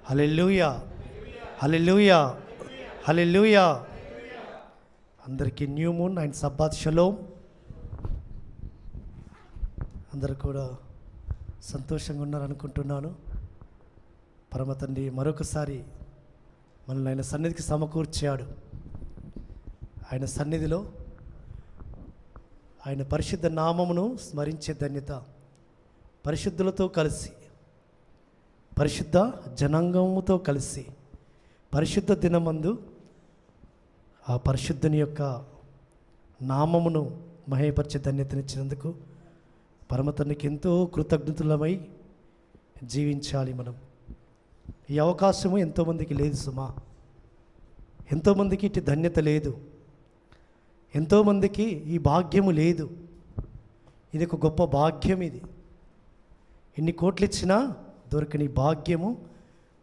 హల్లెలూయా, హల్లెలూయా, హల్లెలూయా. అందరికీ new moon and Sabbath shalom. అందరూ కూడా సంతోషంగా ఉన్నారనుకుంటున్నాను. పరమ తండ్రి మరొకసారి మనల్ని ఆయన సన్నిధికి సమకూర్చాడు. ఆయన సన్నిధిలో ఆయన పరిశుద్ధ నామమును స్మరించే ధన్యత, పరిశుద్ధులతో కలిసి, పరిశుద్ధ జనాంగముతో కలిసి పరిశుద్ధ దినమందు ఆ పరిశుద్ధుని యొక్క నామమును మహేపరిచే ధన్యతనిచ్చినందుకు పరమతండ్రికి ఎంతో కృతజ్ఞతలమై జీవించాలి. మనం ఈ అవకాశము ఎంతోమందికి లేదు సుమా. ఎంతోమందికి ఇటు ధన్యత లేదు, ఎంతోమందికి ఈ భాగ్యము లేదు. ఇది ఒక గొప్ప భాగ్యం. ఇది ఎన్ని కోట్లు ఇచ్చినా దొరకని భాగ్యము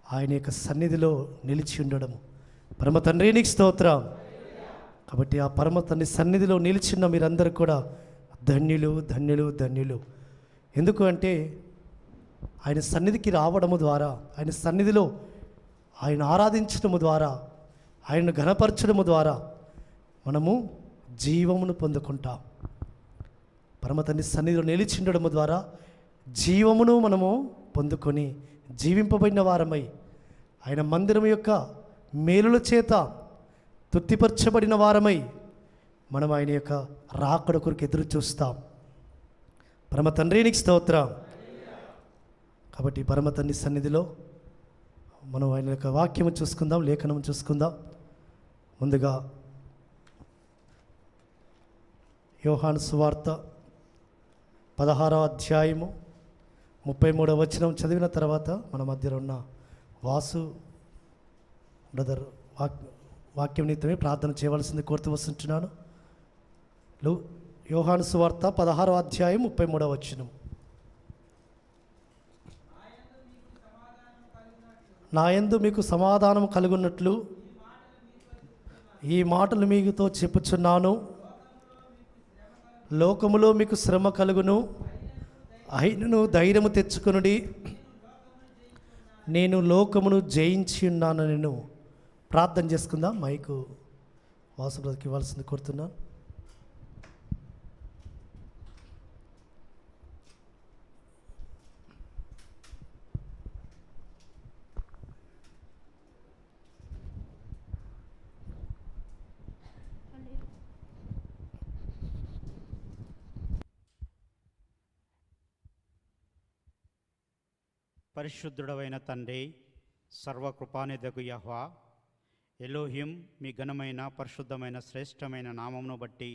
ఆయన యొక్క సన్నిధిలో నిలిచి ఉండడము. పరమ తండ్రి నీకు స్తోత్రం. కాబట్టి ఆ పరమ తండ్రి సన్నిధిలో నిలిచిన మీరందరూ కూడా ధన్యులు, ధన్యులు, ధన్యులు. ఎందుకు అంటే ఆయన సన్నిధికి రావడము ద్వారా, ఆయన సన్నిధిలో ఆయన ఆరాధించడము ద్వారా, ఆయనను ఘనపరచడము ద్వారా మనము జీవమును పొందుకుంటాం. పరమ తండ్రి సన్నిధిలో నిలిచిండడము ద్వారా జీవమును మనము పొందుకొని జీవింపబడిన వారమై ఆయన మందిరం యొక్క మేలుల చేత తృప్తిపరచబడిన వారమై మనం ఆయన యొక్క రాకడ కొరకు ఎదురు చూస్తాం. పరమ తండ్రికి స్తోత్రం. కాబట్టి పరమ తండ్రి సన్నిధిలో మనం ఆయన యొక్క వాక్యము చూసుకుందాం, లేఖనం చూసుకుందాం. ముందుగా యోహాను సువార్త 16వ అధ్యాయము 33వ వచనం చదివిన తర్వాత మన మధ్యలో ఉన్న వాసు బ్రదర్ వాక్యం నిమిత్తమే ప్రార్థన చేయవలసింది కోరుతూ వస్తుంటున్నాను. యోహాను సువార్త 16వ అధ్యాయం 33వ వచనం. నా యందు మీకు సమాధానం కలుగున్నట్లు ఈ మాటలు మీతో చెప్పుచున్నాను. లోకములో మీకు శ్రమ కలుగును, అయినను ధైర్యము తెచ్చుకొనుడి, నేను లోకమును జయించి ఉన్నాను. నేను ప్రార్థన చేసుకుందాం. మైకు వాసుకి ఇవ్వాల్సింది కోరుతున్నాను. పరిశుద్ధుడవైన తండ్రి, సర్వకృపానిధకు యెహోవా ఎలోహిం, మీ ఘనమైన పరిశుద్ధమైన శ్రేష్టమైన నామమును బట్టి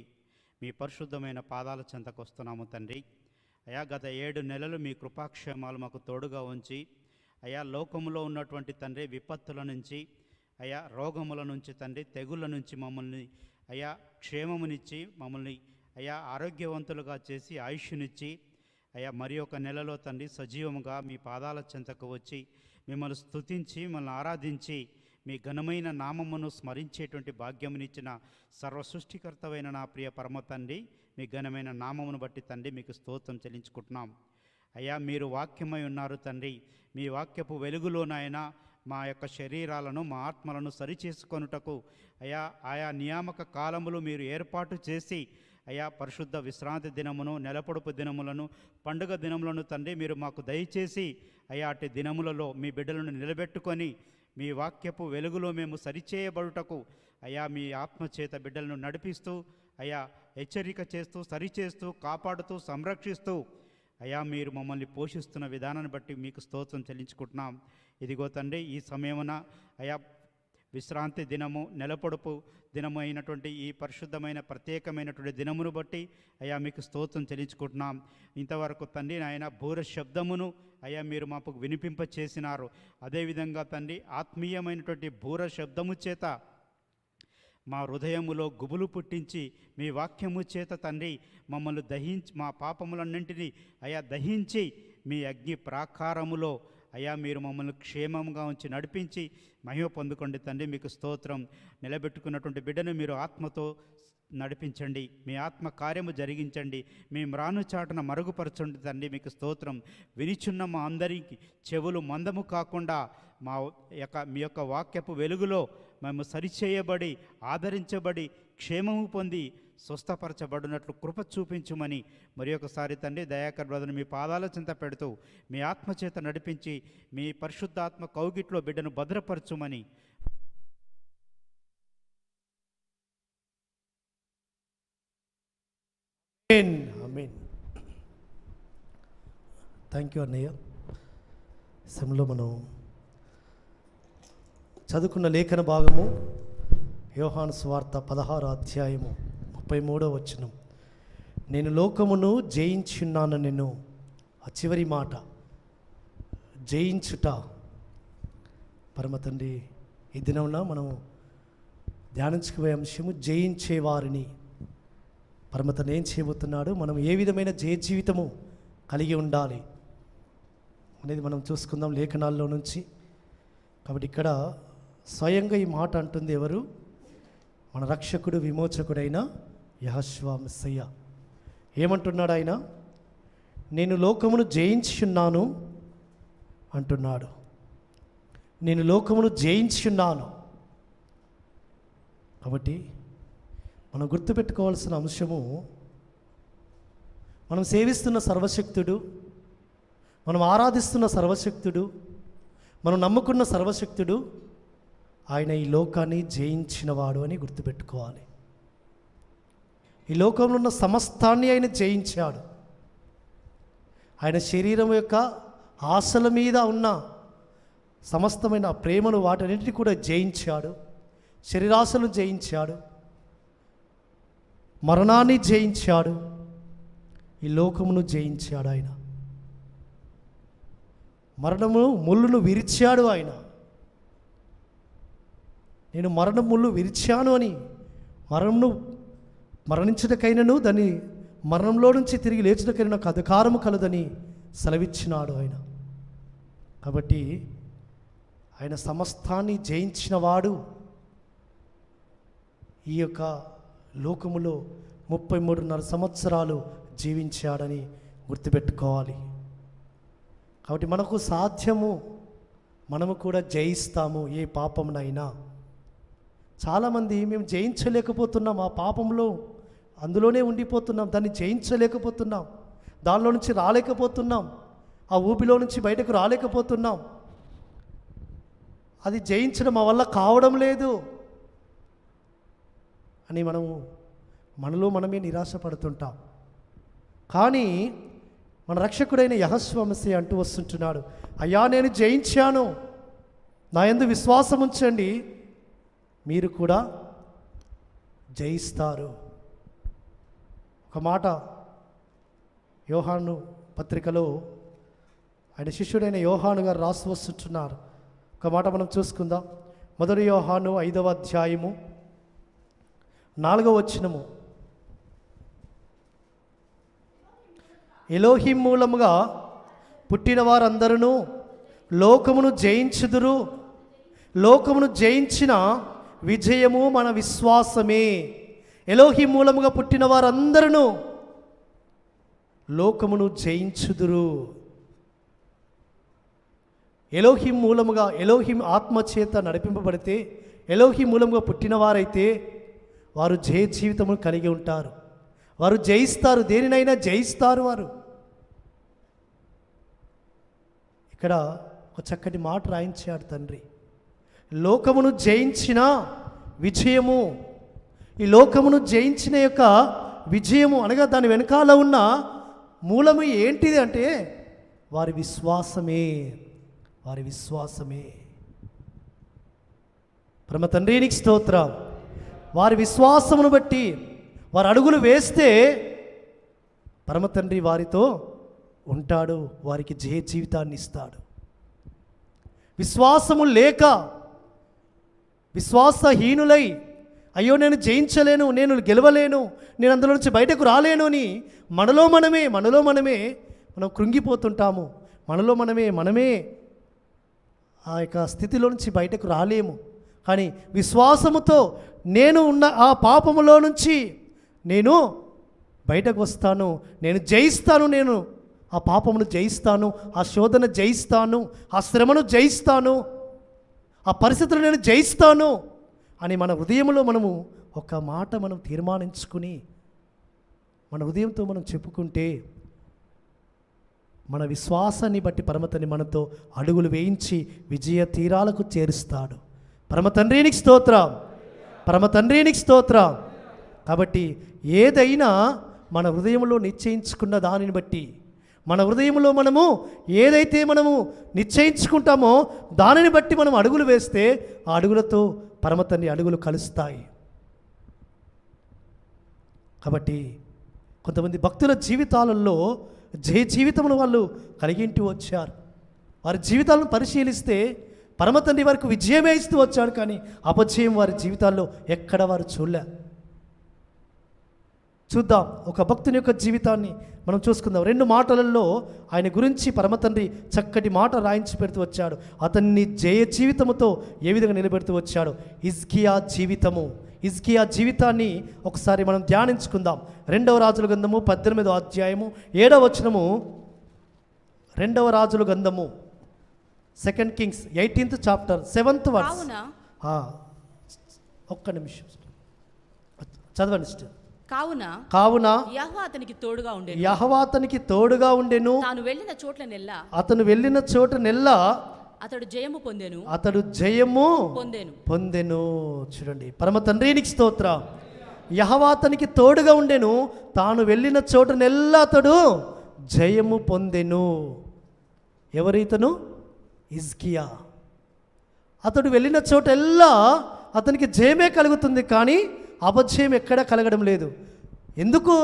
మీ పరిశుద్ధమైన పాదాల చెంతకు వస్తున్నాము తండ్రి. అయా, గత 7 నెలలు మీ కృపాక్షేమాలు మాకు తోడుగా ఉంచి, అయా లోకములో ఉన్నటువంటి తండ్రి విపత్తుల నుంచి, అయా రోగముల నుంచి తండ్రి, తెగుళ్ళ నుంచి మమ్మల్ని అయా క్షేమమునిచ్చి, మమ్మల్ని అయా ఆరోగ్యవంతులుగా చేసి ఆయుష్నిచ్చి, అయ్యా మరి ఒక నెలలో తండ్రి సజీవముగా మీ పాదాల చెంతకు వచ్చి మిమ్మల్ని స్తుతించి, మిమ్మల్ని ఆరాధించి, మీ ఘనమైన నామమును స్మరించేటువంటి భాగ్యమునిచ్చిన సర్వ సృష్టికర్తమైన నా ప్రియ పరమ తండ్రి, మీ ఘనమైన నామమును బట్టి తండ్రి మీకు స్తోత్రం చెల్లించుకుంటున్నాం. అయ్యా, మీరు వాక్యమై ఉన్నారు తండ్రి. మీ వాక్యపు వెలుగులోనైనా మా యొక్క శరీరాలను, మా ఆత్మలను సరిచేసుకొనుటకు అయా ఆయా నియామక కాలములు మీరు ఏర్పాటు చేసి, అయా పరిశుద్ధ విశ్రాంతి దినమును, నెలపొడుపు దినములను, పండుగ దినములను తండ్రి మీరు మాకు దయచేసి, అయా అటు దినములలో మీ బిడ్డలను నిలబెట్టుకొని మీ వాక్యపు వెలుగులో మేము సరిచేయబడుటకు అయా మీ ఆత్మచేత బిడ్డలను నడిపిస్తూ, అయా హెచ్చరిక చేస్తూ, సరిచేస్తూ, కాపాడుతూ, సంరక్షిస్తూ అయా మీరు మమ్మల్ని పోషిస్తున్న విధానాన్ని బట్టి మీకు స్తోత్రం చెల్లించుకుంటున్నాం. ఇదిగో తండ్రి, ఈ సమయమున అయా విశ్రాంతి దినము, నెలపొడుపు దినము అయినటువంటి ఈ పరిశుద్ధమైన ప్రత్యేకమైనటువంటి దినమును బట్టి అయా మీకు స్తోత్రం చెల్లించుకుంటున్నాం. ఇంతవరకు తండ్రి నాయన బూర శబ్దమును అయా మీరు మాకు వినిపింప చేసినారు. అదేవిధంగా తండ్రి ఆత్మీయమైనటువంటి బూర శబ్దము చేత మా హృదయములో గుబులు పుట్టించి, మీ వాక్యము చేత తండ్రి మమ్మల్ని దహించి, మా పాపములన్నింటినీ అయా దహించి, మీ అగ్ని ప్రాకారములో అయా మీరు మమ్మల్ని క్షేమంగా ఉంచి నడిపించి మహిమ పొందుకోండి తండ్రి. మీకు స్తోత్రం. నిలబెట్టుకున్నటువంటి బిడ్డను మీరు ఆత్మతో నడిపించండి, మీ ఆత్మ కార్యము జరిగించండి, మీ మ్రాను చాటున మరుగుపరచండి తండ్రి. మీకు స్తోత్రం. వినిచున్న మా అందరికీ చెవులు మందము కాకుండా మీ యొక్క వాక్యపు వెలుగులో మేము సరిచేయబడి, ఆదరించబడి, క్షేమము పొంది స్వస్థపరచబడినట్లు కృప చూపించుమని మరి ఒకసారి తండ్రి దయాకర్ బ్రదర్ని మీ పాదాల చింత పెడుతూ మీ ఆత్మచేత నడిపించి మీ పరిశుద్ధాత్మ కౌగిట్లో బిడ్డను భద్రపరచుమని ఆమేన్. థ్యాంక్ యూ అన్నయ్య. సమయంలో మనం చదువుకున్న లేఖన భాగము యోహాను సువార్త 16వ అధ్యాయము 33వ వచనం. నేను లోకమును జయించున్నాను. నేను ఆ చివరి మాట జయించుట. పరమ తండ్రి ఈ దినమున మనం ధ్యానించుకునే అంశము జయించేవారిని. పరమతను ఏం చేయబోతున్నాడు, మనం ఏ విధమైన జయ జీవితము కలిగి ఉండాలి అనేది మనం చూసుకుందాం లేఖనాల్లో నుంచి. కాబట్టి ఇక్కడ స్వయంగా ఈ మాట అంటుంది ఎవరు? మన రక్షకుడు విమోచకుడైన యెహోషువ మెస్సయ్య. ఏమంటున్నాడు ఆయన? నేను లోకమును జయించున్నాను అంటున్నాడు. నేను లోకమును జయించున్నాను. కాబట్టి మనం గుర్తుపెట్టుకోవాల్సిన అంశము, మనం సేవిస్తున్న సర్వశక్తుడు, మనం ఆరాధిస్తున్న సర్వశక్తుడు, మనం నమ్ముకున్న సర్వశక్తుడు ఆయన ఈ లోకాన్ని జయించినవాడు అని గుర్తుపెట్టుకోవాలి. ఈ లోకంలో ఉన్న సమస్తాన్ని ఆయన జయించాడు. ఆయన శరీరం యొక్క ఆశల మీద ఉన్న సమస్తమైన ప్రేమను వాటన్నిటిని కూడా జయించాడు. శరీరాశలను జయించాడు, మరణాన్ని జయించాడు, ఈ లోకమును జయించాడు. ఆయన మరణము ముళ్ళును విరిచాడు. ఆయన నేను మరణ ముళ్ళు విరిచాను అని, మరణమును మరణించుటకైనను దాన్ని మరణంలో నుంచి తిరిగి లేచుటకైనా నాకు అధికారము కలదని సెలవిచ్చినాడు ఆయన. కాబట్టి ఆయన సమస్తాన్ని జయించినవాడు. ఈ యొక్క లోకములో 33.5 సంవత్సరాలు జీవించాడని గుర్తుపెట్టుకోవాలి. కాబట్టి మనకు సాధ్యము, మనము కూడా జయిస్తాము ఏ పాపమునైనా. చాలామంది మేము జయించలేకపోతున్నాం, ఆ పాపంలో అందులోనే ఉండిపోతున్నాం, దాన్ని జయించలేకపోతున్నాం, దానిలో నుంచి రాలేకపోతున్నాం, ఆ ఊపిలో నుంచి బయటకు రాలేకపోతున్నాం, అది జయించడం మా వల్ల కావడం లేదు అని మనలో మనమే నిరాశపడుతుంటాం. కానీ మన రక్షకుడైన యెహోషువ మెస్సయ్య అంటూ వస్తుంటున్నాడు, అయ్యా నేను జయించాను, నా యందు విశ్వాసం ఉంచండి, మీరు కూడా జయిస్తారు. ఒక మాట యోహాను పత్రికలో ఆయన శిష్యుడైన యోహాను గారు రాసి వస్తుంటున్నారు. ఒక మాట మనం చూసుకుందాం. 1 యోహాను 5వ అధ్యాయము 4వ వచనము. ఎలోహిం మూలముగా పుట్టిన వారందరూ లోకమును జయించుదురు, లోకమును జయించిన విజయము మన విశ్వాసమే. ఎలోహిం మూలముగా పుట్టిన వారందరూ లోకమును జయించుదురు. ఎలోహిం మూలముగా, ఎలోహిం ఆత్మచేత నడిపింపబడితే, ఎలోహిం మూలముగా పుట్టిన వారైతే వారు జయ జీవితమును కలిగి ఉంటారు. వారు జయిస్తారు, దేనినైనా జయిస్తారు వారు. ఇక్కడ ఒక చక్కటి మాట రాయించాడు తండ్రి, లోకమును జయించిన విజయము. ఈ లోకమును జయించిన యొక్క విజయము అనగా దాని వెనకాల ఉన్న మూలము ఏంటిది అంటే వారి విశ్వాసమే. వారి విశ్వాసమే. పరమ తండ్రికి స్తోత్రం. వారి విశ్వాసమును బట్టి వారు అడుగులు వేస్తే పరమ తండ్రి వారితో ఉంటాడు, వారికి జయ జీవితాన్ని ఇస్తాడు. విశ్వాసము లేక విశ్వాసహీనులై, అయ్యో నేను జయించలేను, నేను గెలవలేను, నేను అందులో నుంచి బయటకు రాలేను అని మనలో మనమే మనం కృంగిపోతుంటాము. మనలో మనమే ఆ యొక్క స్థితిలో నుంచి బయటకు రాలేము. కానీ విశ్వాసముతో నేను ఉన్న ఆ పాపములో నుంచి నేను బయటకు వస్తాను, నేను జయిస్తాను, నేను ఆ పాపమును జయిస్తాను, ఆ శోధన జయిస్తాను, ఆ శ్రమను జయిస్తాను, ఆ పరిస్థితులు నేను జయిస్తాను అని మన హృదయంలో మనము ఒక మాట మనం తీర్మానించుకుని మన హృదయంతో మనం చెప్పుకుంటే మన విశ్వాసాన్ని బట్టి పరమతండ్రి మనతో అడుగులు వేయించి విజయ తీరాలకు చేరుస్తాడు. పరమతండ్రికి స్తోత్రం, పరమతండ్రికి స్తోత్రం. కాబట్టి ఏదైనా మన హృదయంలో నిశ్చయించుకున్న దానిని బట్టి, మన హృదయంలో మనము ఏదైతే మనము నిశ్చయించుకుంటామో దానిని బట్టి మనం అడుగులు వేస్తే ఆ అడుగులతో పరమతండ్రి అడుగులు కలుస్తాయి. కాబట్టి కొంతమంది భక్తుల జీవితాలలో జయ జీవితమును వాళ్ళు కలిగింటూ వచ్చారు. వారి జీవితాలను పరిశీలిస్తే పరమతండ్రి వారికి విజయమే ఇస్తూ వచ్చాడు, కానీ అపజయం వారి జీవితాల్లో ఎక్కడ వారు చూడలే. చూద్దాం, ఒక భక్తుని యొక్క జీవితాన్ని మనం చూసుకుందాం. 2 మాటలలో ఆయన గురించి పరమతండ్రి చక్కటి మాట రాయించి పెడుతూ వచ్చాడు. అతన్ని జయ జీవితముతో ఏ విధంగా నిలబెడుతూ వచ్చాడు. హిజ్కియా జీవితము, హిజ్కియా జీవితాన్ని ఒకసారి మనం ధ్యానించుకుందాం. 2వ రాజుల గ్రంథము 18వ అధ్యాయము 7వ వచనము. 2వ రాజుల గ్రంథము 2 Kings 18th chapter 7th verse. ఒక్క నిమిషం చదవండి సిస్టర్. కావున యెహోవా అతనికి తోడుగా ఉండెను. యెహోవా అతనికి తోడుగా ఉండెను. తాను వెళ్ళిన చోట్లనెల్లా అతను వెళ్ళిన చోటనెల్లా అతడు జయము పొందెను. అతడు జయము పొందెను. పొందెను. చూడండి, పరమ తండ్రికి స్తోత్రం. యెహోవా అతనికి తోడుగా ఉండెను, తాను వెళ్ళిన చోటనెల్లా అతడు జయము పొందెను. ఎవరైతను? హిజ్కియా. అతడు వెళ్ళిన చోటెల్లా అతనికి జయమే కలుగుతుంది, కానీ అపజయం ఎక్కడా కలగడం లేదు. ఎందుకు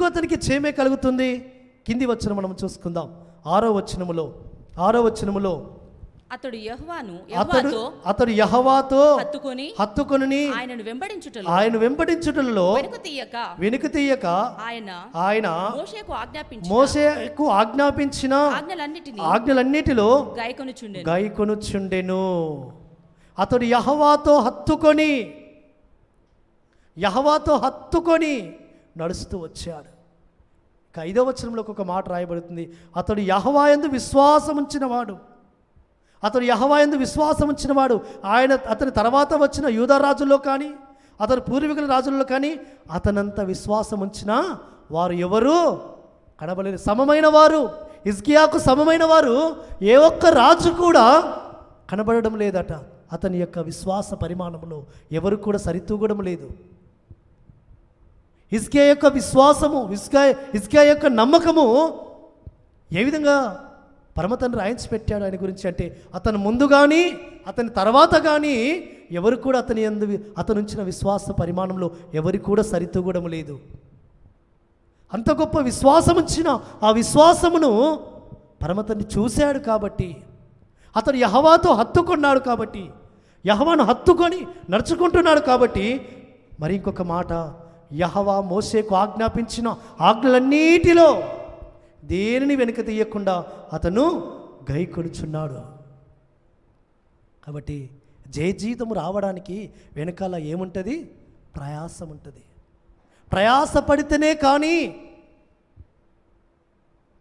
అతనికి జయమే కలుగుతుంది? కింది వచనం మనం చూసుకుందాం. 6వ వచనములో అతడు యెహోవాతో హత్తుకొని ఆయన వెంబడించుటలో వెనుక తీయక ఆయన మోషేకు ఆజ్ఞాపించిన ఆజ్ఞలన్నిటిలో గైకొనుచుండెను. అతడు యెహోవాతో హత్తుకొని నడుస్తూ వచ్చాడు. 5వ వచనంలో ఒక మాట రాయబడుతుంది. అతడు యెహోవా యందు విశ్వాసం ఉంచినవాడు. అతని తర్వాత వచ్చిన యూదా రాజుల్లో కానీ అతని పూర్వీకుల రాజుల్లో కానీ అతనంత విశ్వాసం ఉంచిన వారు ఎవరు కనబడలేదు. సమమైన వారు, హిజ్కియాకు సమమైన వారు ఏ ఒక్క రాజు కూడా కనబడడం లేదట. అతని యొక్క విశ్వాస పరిమాణంలో ఎవరు కూడా సరితూగడం లేదు. హిజ్కియా యొక్క విశ్వాసము, హిజ్కియా యొక్క నమ్మకము ఏ విధంగా పరమతండ్రి రాయించి పెట్టాడు ఆయన గురించి అంటే, అతను ముందు కానీ అతని తర్వాత కానీ ఎవరు కూడా అతను ఉంచిన విశ్వాస పరిమాణంలో ఎవరు కూడా సరితూగడం లేదు. అంత గొప్ప విశ్వాసం ఉంచిన ఆ విశ్వాసమును పరమతండ్రి చూశాడు. కాబట్టి అతడు యెహోవాతో హత్తుకున్నాడు, కాబట్టి యెహోవాను హత్తుకొని నడుచుకుంటున్నాడు. కాబట్టి మరి ఇంకొక మాట, యెహోవా మోషేకు ఆజ్ఞాపించిన ఆజ్ఞలన్నిటిలో దేనిని వెనుక తీయకుండా అతను గైకొనుచున్నాడు. కాబట్టి జయ జీవితం రావడానికి వెనకాల ఏముంటుంది? ప్రయాసం ఉంటుంది. ప్రయాసపడితేనే కానీ,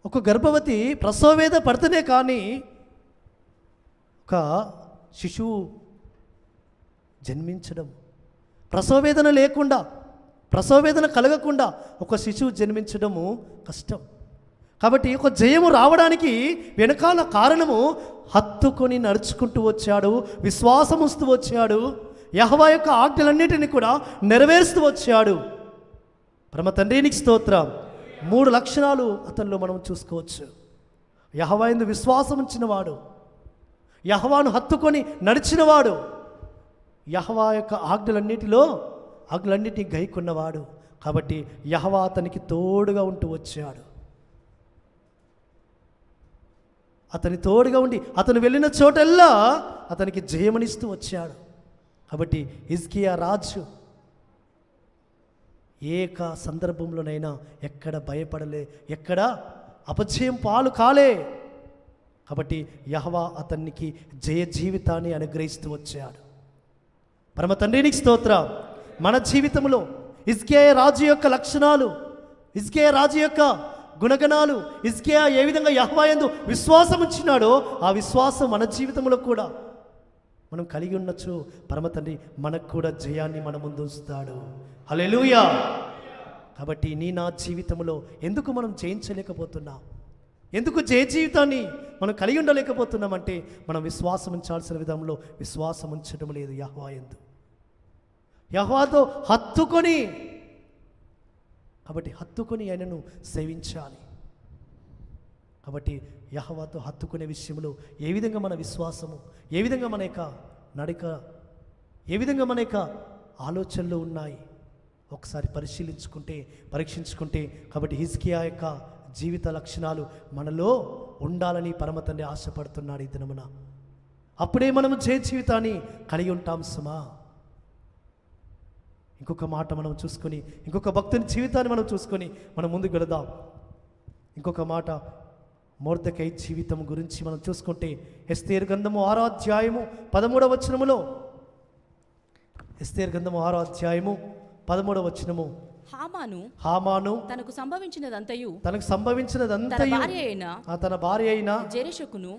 ఒక గర్భవతి ప్రసవవేద పడితేనే కానీ ఒక శిశువు జన్మించడం, ప్రసవవేదన లేకుండా, ప్రసవవేదన కలగకుండా ఒక శిశువు జన్మించడము కష్టం. కాబట్టి ఒక జయము రావడానికి వెనకాల కారణము హత్తుకొని నడుచుకుంటూ వచ్చాడు, విశ్వాసం వస్తూ వచ్చాడు, యెహోవా యొక్క ఆజ్ఞలన్నిటిని కూడా నెరవేరుస్తూ వచ్చాడు. పరమ తండ్రికి స్తోత్రం. 3 లక్షణాలు అతనిలో మనం చూసుకోవచ్చు. యెహోవా యందు విశ్వాసం ఉంచినవాడు, యెహోవాను హత్తుకొని నడిచినవాడు, యెహోవా యొక్క ఆజ్ఞలన్నిటిని గైకొన్నవాడు. కాబట్టి యెహోవా అతనికి తోడుగా ఉంటూ వచ్చాడు. అతని తోడుగా ఉండి అతను వెళ్ళిన చోటల్లా అతనికి జయమనిస్తూ వచ్చాడు. కాబట్టి హిజ్కియా రాజు ఏక సందర్భంలోనైనా ఎక్కడ భయపడలే, ఎక్కడ అపజయం పాలు కాలే. కాబట్టి యెహోవా అతనికి జయ జీవితాన్ని అనుగ్రహిస్తూ వచ్చాడు. పరమ తండ్రికి స్తోత్రం. మన జీవితంలో హిజ్కియా రాజు యొక్క లక్షణాలు, హిజ్కియా రాజు యొక్క గుణగణాలు, హిజ్కియా ఏ విధంగా యెహోవా యందు విశ్వాసం ఉంచినాడో ఆ విశ్వాసం మన జీవితంలో కూడా మనం కలిగి ఉండొచ్చు. పరమ తండ్రి మనకు కూడా జయాన్ని మన ముందు ఉంచుతాడు. హల్లెలూయా. కాబట్టి నా జీవితంలో ఎందుకు మనం జయించలేకపోతున్నాం, ఎందుకు జయ జీవితాన్ని మనం కలిగి ఉండలేకపోతున్నామంటే మనం విశ్వాసం ఉంచాల్సిన విధంలో విశ్వాసం ఉంచడం లేదు. యెహోవా యందు యెహోవాతో హత్తుకొని, కాబట్టి హత్తుకొని ఆయనను సేవించాలి. కాబట్టి యెహోవాతో హత్తుకునే విషయంలో ఏ విధంగా మన విశ్వాసము, ఏ విధంగా మన యొక్క నడిక, ఏ విధంగా మన యొక్క ఆలోచనలు ఉన్నాయి ఒకసారి పరీక్షించుకుంటే కాబట్టి హిజ్కియా యొక్క జీవిత లక్షణాలు మనలో ఉండాలని పరమ తండ్రి ఆశపడుతున్నాడు ఈ దినమున. అప్పుడే మనము జయ జీవితాన్ని కలిగి ఉంటాం సుమా. ఇంకొక మాట మనం చూసుకొని, ఇంకొక భక్తుని జీవితాన్ని మనం చూసుకొని మనం ముందుకు వెళదాం. ఇంకొక మాట మొర్దెకై జీవితం గురించి మనం చూసుకుంటే ఎస్తేరు గ్రంథము 6వ అధ్యాయము 13వ వచనములో, ఎస్తేరు గ్రంథము 6వ అధ్యాయము 13వ వచనము, హామాను తనకు సంభవించినదంతయు తన భార్య అయిన జెరెషుకును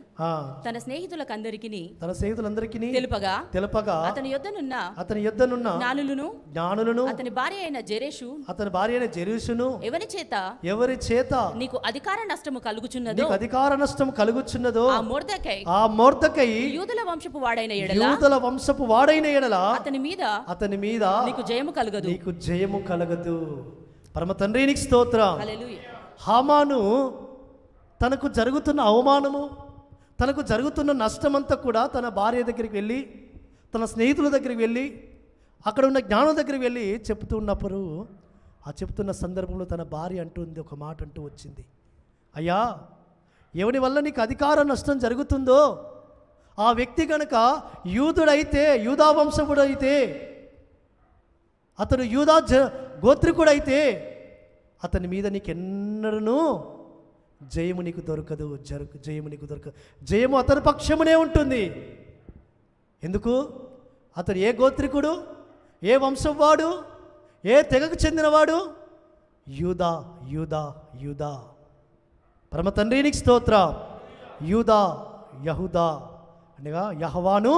తన స్నేహితులందరికీ తెలుపగా అతని యొద్దనున్న జ్ఞానులను అతని భార్య అయిన జెరెషును ఎవరి చేత నీకు అధికార నష్టము కలుగుచున్నదో ఆ మొర్దెకై యూదుల వంశపు వాడైన ఎడల అతని మీద నీకు జయము కలగదు. పరమ తండ్రికి స్తోత్రం. హామాను తనకు జరుగుతున్న అవమానము, తనకు జరుగుతున్న నష్టమంతా కూడా తన భార్య దగ్గరికి వెళ్ళి, తన స్నేహితుల దగ్గరికి వెళ్ళి, అక్కడ ఉన్న జ్ఞానం దగ్గరికి వెళ్ళి చెప్తున్నప్పుడు ఆ చెప్తున్న సందర్భంలో తన భార్య అంటుంది, ఒక మాట అంటూ వచ్చింది, అయ్యా ఎవరి వల్ల నీకు అధికార నష్టం జరుగుతుందో ఆ వ్యక్తి కనుక యూదా వంశముడైతే, అతను యూదా గోత్రికుడైతే అతని మీద నీకెన్నడూ జయము నీకు దొరకదు. జయము అతని పక్షమునే ఉంటుంది. ఎందుకు? అతడు ఏ గోత్రికుడు, ఏ వంశం వాడు, ఏ తెగకు చెందినవాడు? యూదా. పరమ తండ్రికి స్తోత్రం. యూదా, యహూదా అనగా యెహోవాను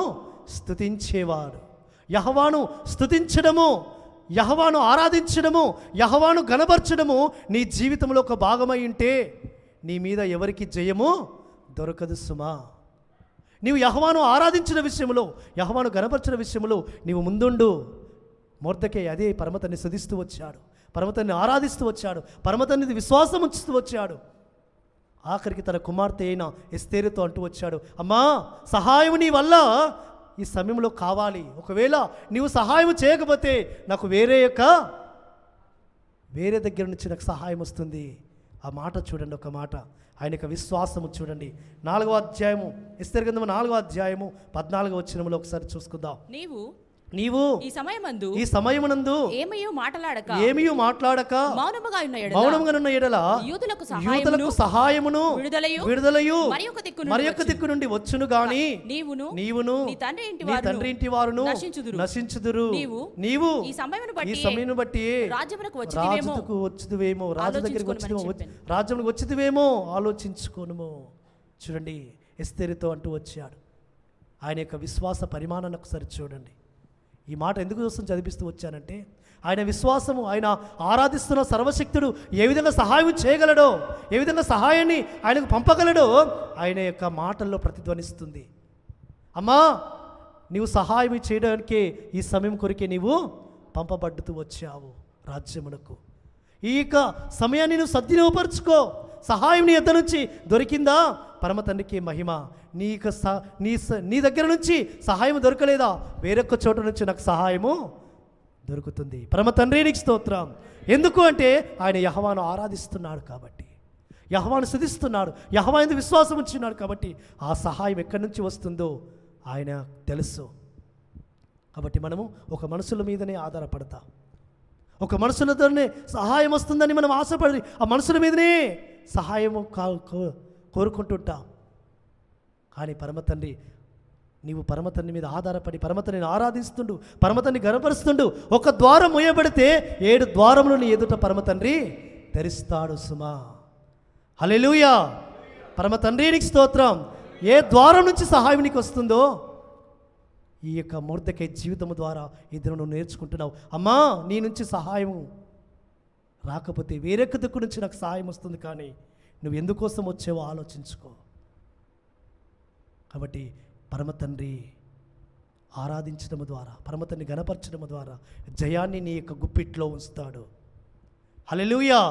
స్తుతించేవాడు. యెహోవాను స్తుతించడము, యెహోవాను ఆరాధించడము, యెహోవాను గణపరచడము నీ జీవితంలో ఒక భాగమై ఉంటే నీ మీద ఎవరికి జయము దొరకదు సుమా. నీవు యెహోవాను ఆరాధించిన విషయంలో, యెహోవాను గణపరచిన విషయంలో నీవు ముందుండు. మొర్దెకై అదే పరమతన్ని స్తుతిస్తూ వచ్చాడు, పరమతన్ని ఆరాధిస్తూ వచ్చాడు, పరమతన్ని విశ్వాసం ఉంచుతూ వచ్చాడు. ఆఖరికి తన కుమార్తె అయిన ఎస్తేరుతో అంటూ వచ్చాడు, అమ్మా సహాయం నీ వల్ల ఈ సమయంలో కావాలి. ఒకవేళ నీవు సహాయం చేయకపోతే నాకు వేరే దగ్గర నుంచి నాకు సహాయం వస్తుంది. ఆ మాట చూడండి, ఒక మాట ఆయన యొక్క విశ్వాసము చూడండి. 4వ అధ్యాయము, ఎస్తేరు గ్రంథము 4వ అధ్యాయము 14వ వచనములో ఒకసారి చూసుకుందాం. నీవు ఈ సమయమునందు ఏమీయు మాట్లాడక మౌనముగా ఉన్న ఎడల యూదులకు సహాయమును విడుదలయు మరియొక దిక్కు నుండి వచ్చును గాని నీవును నీ తండ్రి ఇంటి వారును నశించుదురు. నీవు ఈ సమయమును బట్టి రాజుకు వచ్చుదువేమో, రాజు దగ్గరికి రాజ్యములకు వచ్చుదువేమో ఆలోచించుకోనుము. చూడండి, ఎస్తేరుతో అంటూ వచ్చాడు. ఆయన యొక్క విశ్వాస పరిమాణాన్ని ఒకసారి చూడండి. ఈ మాట ఎందుకు కోసం చదివిస్తూ వచ్చానంటే ఆయన విశ్వాసము, ఆయన ఆరాధిస్తున్న సర్వశక్తుడు ఏ విధంగా సహాయం చేయగలడో, ఏ విధంగా సహాయాన్ని ఆయనకు పంపగలడో ఆయన యొక్క మాటల్లో ప్రతిధ్వనిస్తుంది. అమ్మా నీవు సహాయం చేయడానికే ఈ సమయం కొరికే నీవు పంపబడుతూ వచ్చావు రాజ్యమునకు. ఈ యొక్క సమయాన్ని నువ్వు సద్వినియోగపరుచుకో. సహాయం నీ యొద్ద నుంచి దొరికిందా? పరమ తండ్రికి మహిమ. నీ దగ్గర నుంచి సహాయం దొరకలేదా? వేరొక్క చోట నుంచి నాకు సహాయము దొరుకుతుంది. పరమ తండ్రికి స్తోత్రం. ఎందుకు అంటే ఆయన యెహోవాను ఆరాధిస్తున్నాడు కాబట్టి, యెహోవాను స్తుతిస్తున్నాడు, యెహోవా యందు విశ్వాసం ఉంచున్నాడు కాబట్టి ఆ సహాయం ఎక్కడి నుంచి వస్తుందో ఆయన తెలుసు. కాబట్టి మనము ఒక మనుషుల మీదనే ఆధారపడతాం. ఒక మనుషులతోనే సహాయం వస్తుందని మనం ఆశపడి ఆ మనుషుల మీదనే సహాయము కోరుకుంటుంటాం. కానీ పరమతండ్రి నీవు పరమతండ్రి మీద ఆధారపడి పరమతండ్రిని ఆరాధిస్తుండు, పరమతండ్రి గనపరుస్తుండు. ఒక ద్వారం మూయబడితే 7 ద్వారములు నీ ఎదుట పరమతండ్రి తెరుస్తాడు సుమా. హల్లెలూయా. పరమతండ్రికి స్తోత్రం. ఏ ద్వారం నుంచి సహాయం నీకు వస్తుందో ఈ యొక్క మొర్దెకై జీవితము ద్వారా ఈ దినం నువ్వు నేర్చుకుంటున్నావు. అమ్మా, నీ నుంచి సహాయం రాకపోతే వేరొక దిక్కు నుంచి నాకు సహాయం వస్తుంది, కానీ నువ్వు ఎందుకోసం వచ్చావో ఆలోచించుకో. కాబట్టి పరమతండ్రి ఆరాధించడం ద్వారా, పరమతండ్రి గణపరచడం ద్వారా జయాన్ని నీ యొక్క గుప్పిట్లో ఉంచుతాడు. హల్లెలూయా.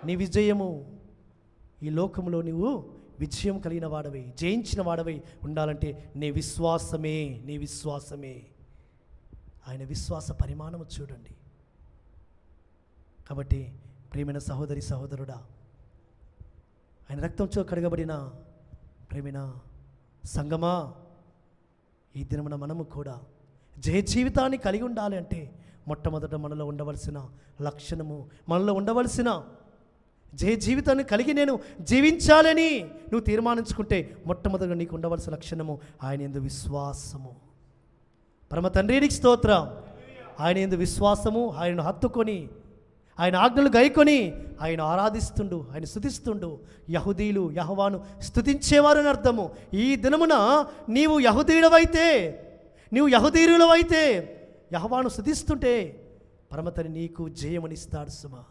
నీ విజయము ఈ లోకంలో నువ్వు విజయం కలిగిన వాడవై, జయించిన వాడవై ఉండాలంటే నీ విశ్వాసమే. ఆయన విశ్వాస పరిమాణము చూడండి. కాబట్టి ప్రియమైన సహోదరి సహోదరుడా, ఆయన రక్తంతో కడగబడిన ప్రియమైన సంగమా, ఈ దినమున మనము కూడా జయ జీవితాన్ని కలిగి ఉండాలి అంటే మొట్టమొదట మనలో ఉండవలసిన లక్షణము, మనలో ఉండవలసిన జయ జీవితాన్ని కలిగి నేను జీవించాలని నువ్వు తీర్మానించుకుంటే మొట్టమొదటిగా నీకు ఉండవలసిన లక్షణము ఆయన యందు విశ్వాసము. పరమ తండ్రికి స్తోత్రం. ఆయన యందు విశ్వాసము, ఆయనను హత్తుకొని ఆయన ఆజ్ఞలు గైకొని ఆయన ఆరాధిస్తుండు, ఆయన స్తుతిస్తుండు. యహూదీలు యెహోవాను స్తుతించేవారని అర్థము. ఈ దినమున నీవు యహూదీయులవైతే యెహోవాను స్తుతిస్తుంటే పరమతండ్రి నీకు జయమనిస్తాడు సుమా.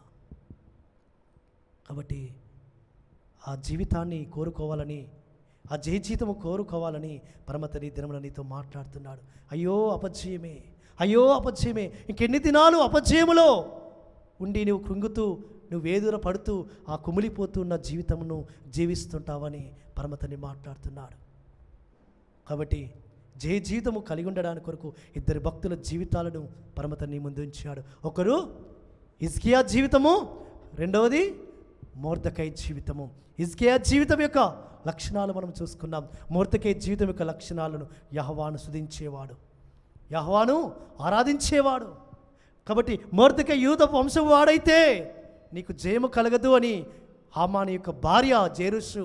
కాబట్టి ఆ జీవితాన్ని కోరుకోవాలని, ఆ జయ జీవితము కోరుకోవాలని పరమతండ్రి దినమున నీతో మాట్లాడుతున్నాడు. అయ్యో అపజయమే, ఇంకెన్ని దినాలు అపజయములో ఉండి నువ్వు కృంగుతూ, నువ్వు వేదన పడుతూ, ఆ కుమిలిపోతున్న జీవితమును జీవిస్తుంటావని పరమతండ్రి మాట్లాడుతున్నాడు. కాబట్టి జయ జీవితము కలిగి ఉండడానికి కొరకు 2 భక్తుల జీవితాలను పరమతండ్రి ముందు ఉంచాడు. ఒకరు హిజ్కియా జీవితము, రెండవది మొర్దెకై జీవితము. హిజ్కియా జీవితం యొక్క లక్షణాలు మనం చూసుకున్నాం. మొర్దెకై జీవితం యొక్క లక్షణాలను యెహోవాను స్తుతించేవాడు, యెహోవాను ఆరాధించేవాడు. కాబట్టి మొర్దెకై యూద వంశం వాడైతే నీకు జయము కలగదు అని హామాను యొక్క భార్య జెరుషు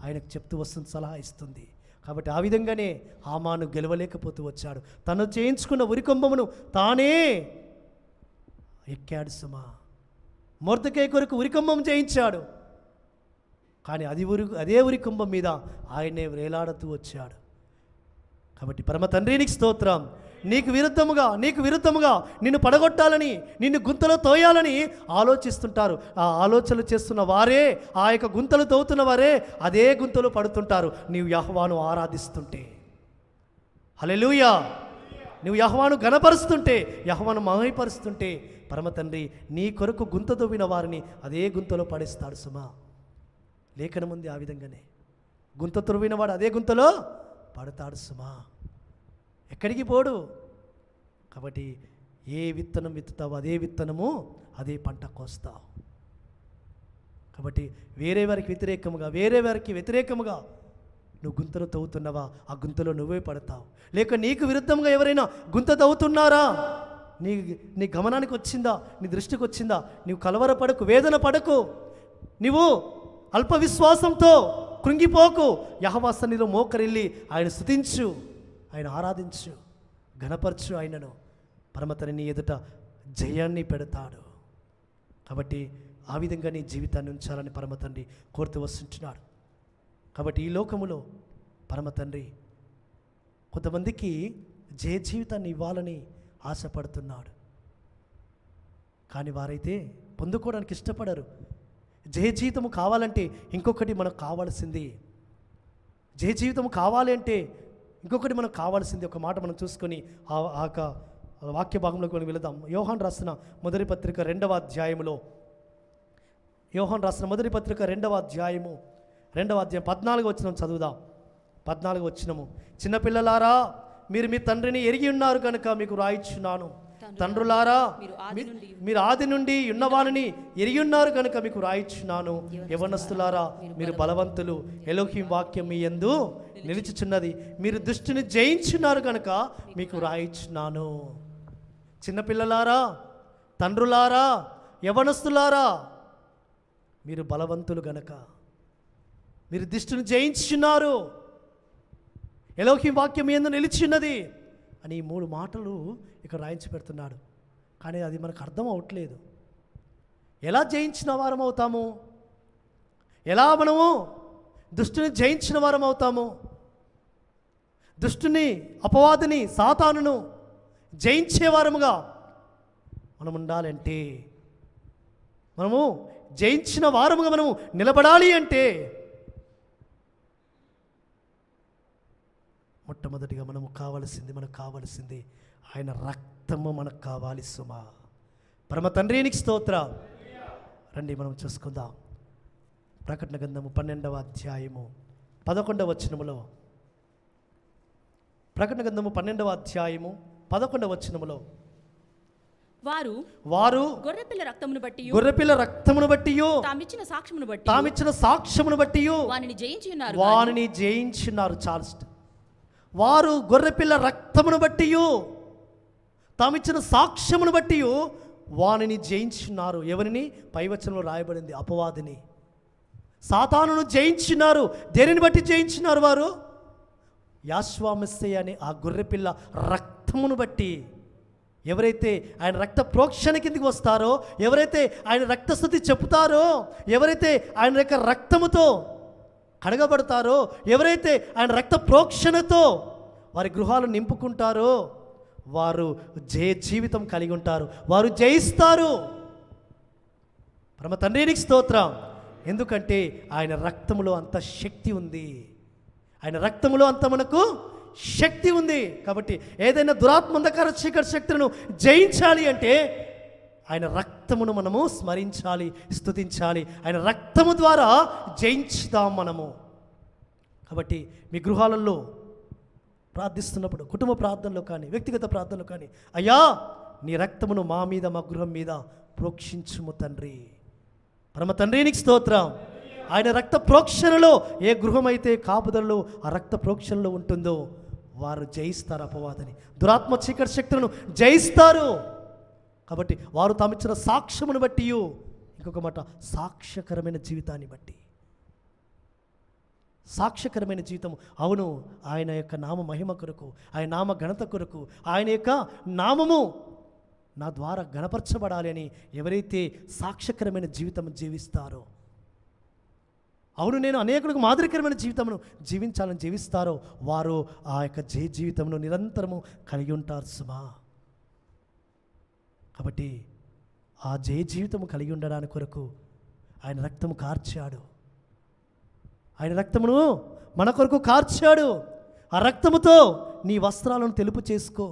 ఆయనకు చెప్తూ వస్తుంది, సలహా ఇస్తుంది. కాబట్టి ఆ విధంగానే హామాను గెలవలేకపోతూ వచ్చాడు. తను చేయించుకున్న ఉరికొంబమును తానే ఎక్కాడు సుమా. మొర్దెకై కొరకు ఉరికొంబం చేయించాడు, కానీ అదే ఉరికొంబం మీద ఆయనే వేలాడుతూ వచ్చాడు. కాబట్టి పరమ తండ్రికి స్తోత్రం. నీకు విరుద్ధముగా నిన్ను పడగొట్టాలని, నిన్ను గుంతలో తోయాలని ఆలోచిస్తుంటారు. ఆ ఆలోచనలు చేస్తున్న వారే, ఆ యొక్క గుంతలు తవ్వుతున్న వారే అదే గుంతలు పడుతుంటారు నీవు యెహోవాను ఆరాధిస్తుంటే. హల్లెలూయా. నువ్వు యెహోవాను గణపరుస్తుంటే, యెహోవాను మహిమపరుస్తుంటే పరమ తండ్రి నీ కొరకు గుంత తవ్విన వారిని అదే గుంతలో పడేస్తాడు సుమా. లేఖనం ఉంది ఆ విధంగానే, గుంత తవ్విన వాడు అదే గుంతలో పడతాడు సుమా, ఎక్కడికి పోడు. కాబట్టి ఏ విత్తనం విత్తుతావో అదే విత్తనము, అదే పంట కోస్తావు. కాబట్టి వేరే వారికి వ్యతిరేకముగా నువ్వు గుంతలు తవ్వుతున్నావా, ఆ గుంతలో నువ్వే పడతావు. లేక నీకు విరుద్ధంగా ఎవరైనా గుంత తవ్వుతున్నారా, నీ గమనానికి వచ్చిందా, నీ దృష్టికి వచ్చిందా, నీవు కలవరపడకు, వేదన పడకు, నీవు అల్ప విశ్వాసంతో కృంగిపోకు. యెహోవా సన్నిధిలో మోకరిల్లి ఆయన స్తుతించు, ఆయన ఆరాధించు, ఘనపరచు. ఆయనను పరమతండ్రి నీ ఎదుట జయాన్ని పెడతాడు. కాబట్టి ఆ విధంగా నీ జీవితాన్ని ఉంచాలని పరమతండ్రి కోరుతూ వస్తుంటున్నాడు. కాబట్టి ఈ లోకములో పరమతండ్రి కొంతమందికి జయ జీవితాన్ని ఇవ్వాలని ఆశపడుతున్నాడు, కానీ వారైతే పొందుకోవడానికి ఇష్టపడరు. జయ జీవితము కావాలంటే ఇంకొకటి మనకు కావాల్సింది, జయ జీవితము కావాలి అంటే ఇంకొకటి మనకు కావాల్సింది. ఒక మాట మనం చూసుకొని ఆ వాక్య భాగంలోకి మనం వెళదాం. యోహాను రాసిన మొదటి పత్రిక 2వ అధ్యాయములో, యోహాను రాసిన మొదటి పత్రిక 2వ అధ్యాయం 14వ వచనం చదువుదాం. 14వ వచనము, చిన్నపిల్లలారా మీరు మీ తండ్రిని ఎరిగి ఉన్నారు కనుక మీకు రాయిచున్నాను. తండ్రులారా మీరు ఆది నుండి ఉన్నవానిని ఎరిగి ఉన్నారు కనుక మీకు రాయిచున్నాను. యవనస్తులారా మీరు బలవంతులు, ఎలోహిం వాక్యం మీ యందు నిలిచిచున్నది, మీరు దుష్టుని జయించున్నారు కనుక మీకు రాయిచున్నాను. చిన్నపిల్లలారా, తండ్రులారా, యవనస్తులారా మీరు బలవంతులు గనక, మీరు దుష్టుని జయించున్నారు. ఎలోహిం వాక్యం యందు నిలిచి ఉన్నది అని 3 మాటలు ఇక్కడ రాయించి పెడుతున్నాడు. కానీ అది మనకు అర్థం అవట్లేదు. ఎలా జయించిన వారం అవుతాము? ఎలా మనము దుష్టుని జయించిన వారం అవుతాము? దుష్టుని, అపవాదిని, సాతానును జయించే వారముగా మనం ఉండాలంటే, మనము జయించిన వారముగా మనము నిలబడాలి అంటే మొట్టమొదటిగా మనకు కావలసింది ఆయన రక్తము మనకు కావాలి సుమా. పరమ తండ్రికి స్తోత్రం. రండి మనం చూసుకుందాం. ప్రకటన గ్రంథము 12వ అధ్యాయము 11వ వచనములో, ప్రకటన గ్రంథము 12వ అధ్యాయము 11వ వచనములో, వారు గొర్రెపిల్ల రక్తమును బట్టి తామిచ్చిన సాక్ష్యమును బట్టి వానిని జయించున్నారు. చాల్స్ట్ వారు గొర్రెపిల్ల రక్తమును బట్టి తామిచ్చిన సాక్ష్యమును బట్టి వానిని జయించున్నారు. ఎవరిని? పైవచనంలో రాయబడింది, అపవాదిని, సాతానును జయించున్నారు. దేనిని బట్టి జయించున్నారు? వారు యాశ్వా మెస్సయ్య అనే ఆ గొర్రెపిల్ల రక్తమును బట్టి. ఎవరైతే ఆయన రక్త ప్రోక్షణ కిందికి వస్తారో, ఎవరైతే ఆయన రక్తస్తుతి చెప్తారో, ఎవరైతే ఆయన యొక్క రక్తముతో కడగబడతారో, ఎవరైతే ఆయన రక్త ప్రోక్షణతో వారి గృహాలు నింపుకుంటారో, వారు జీవితం కలిగి ఉంటారు, వారు జయిస్తారు. పరమ తండ్రికి స్తోత్రం. ఎందుకంటే ఆయన రక్తములో అంత శక్తి ఉంది. ఆయన రక్తములో అంత మనకు శక్తి ఉంది. కాబట్టి ఏదైనా దురాత్మంధకార చీకటి శక్తులను జయించాలి అంటే ఆయన రక్తమును మనము స్మరించాలి, స్తుతించాలి. ఆయన రక్తము ద్వారా జయించుదాం మనము. కాబట్టి మీ గృహాలలో ప్రార్థిస్తున్నప్పుడు, కుటుంబ ప్రార్థనలో కానీ, వ్యక్తిగత ప్రార్థనలో కానీ, అయ్యా నీ రక్తమును మా మీద, మా గృహం మీద ప్రోక్షించుము తండ్రి. పరమ తండ్రికి స్తోత్రం. ఆయన రక్త ప్రోక్షణలో ఏ గృహం అయితే కాపుదలలో ఆ రక్త ప్రోక్షణలో ఉంటుందో వారు జయిస్తారు అపవాదిని, దురాత్మ చీకటి శక్తులను జయిస్తారు. కాబట్టి వారు తామిచ్చిన సాక్ష్యమును బట్టి, ఇంకొక మాట, సాక్ష్యకరమైన జీవితాన్ని బట్టి. సాక్ష్యకరమైన జీవితం. అవును, ఆయన యొక్క నామ మహిమ కొరకు, ఆయన నామ ఘనత కొరకు, ఆయన యొక్క నామము నా ద్వారా గణపరచబడాలి అని ఎవరైతే సాక్ష్యకరమైన జీవితం జీవిస్తారో, అవును నేను అనేకులకు మాదిరికరమైన జీవితమును జీవిస్తారో, వారు ఆ యొక్క జీవితంలో నిరంతరము కలిగి ఉంటారు సుమా. కాబట్టి ఆ జీవితము కలిగి ఉండడానికి కొరకు ఆయన రక్తము కార్చాడు. ఆయన రక్తమును మన కొరకు కార్చాడు. ఆ రక్తముతో నీ వస్త్రాలను తెలుపు చేసుకో.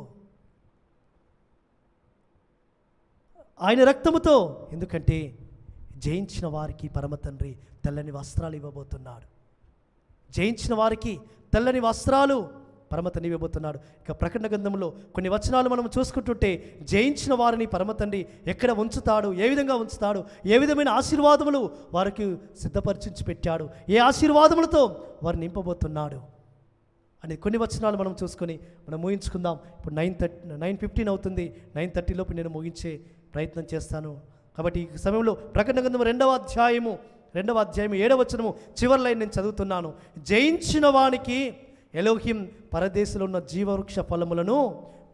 ఆయన రక్తముతో, ఎందుకంటే జయించిన వారికి పరమ తండ్రి తెల్లని వస్త్రాలు ఇవ్వబోతున్నాడు. జయించిన వారికి తెల్లని వస్త్రాలు పరమ తండ్రి ఇవ్వబోతున్నాడు. ఇక ప్రకటన గ్రంథంలో కొన్ని వచనాలు మనం చూసుకుంటుంటే, జయించిన వారిని పరమ తండ్రి ఎక్కడ ఉంచుతాడు, ఏ విధంగా ఉంచుతాడు, ఏ విధమైన ఆశీర్వాదములు వారికి సిద్ధపరిచి పెట్టాడు, ఏ ఆశీర్వాదములతో వారు నింపబోతున్నాడు అని కొన్ని వచనాలు మనం చూసుకొని మనం ముగించుకుందాం. ఇప్పుడు 9:15 అవుతుంది. 9:30 లోపు నేను ముగించే ప్రయత్నం చేస్తాను. కాబట్టి ఈ సమయంలో ప్రకటన గ్రంథం 2వ అధ్యాయము 7వ వచనము చివరి లైన్ నేను చదువుతున్నాను. జయించిన వానికి ఎలోహిం పరదేశంలో ఉన్న జీవవృక్ష ఫలములను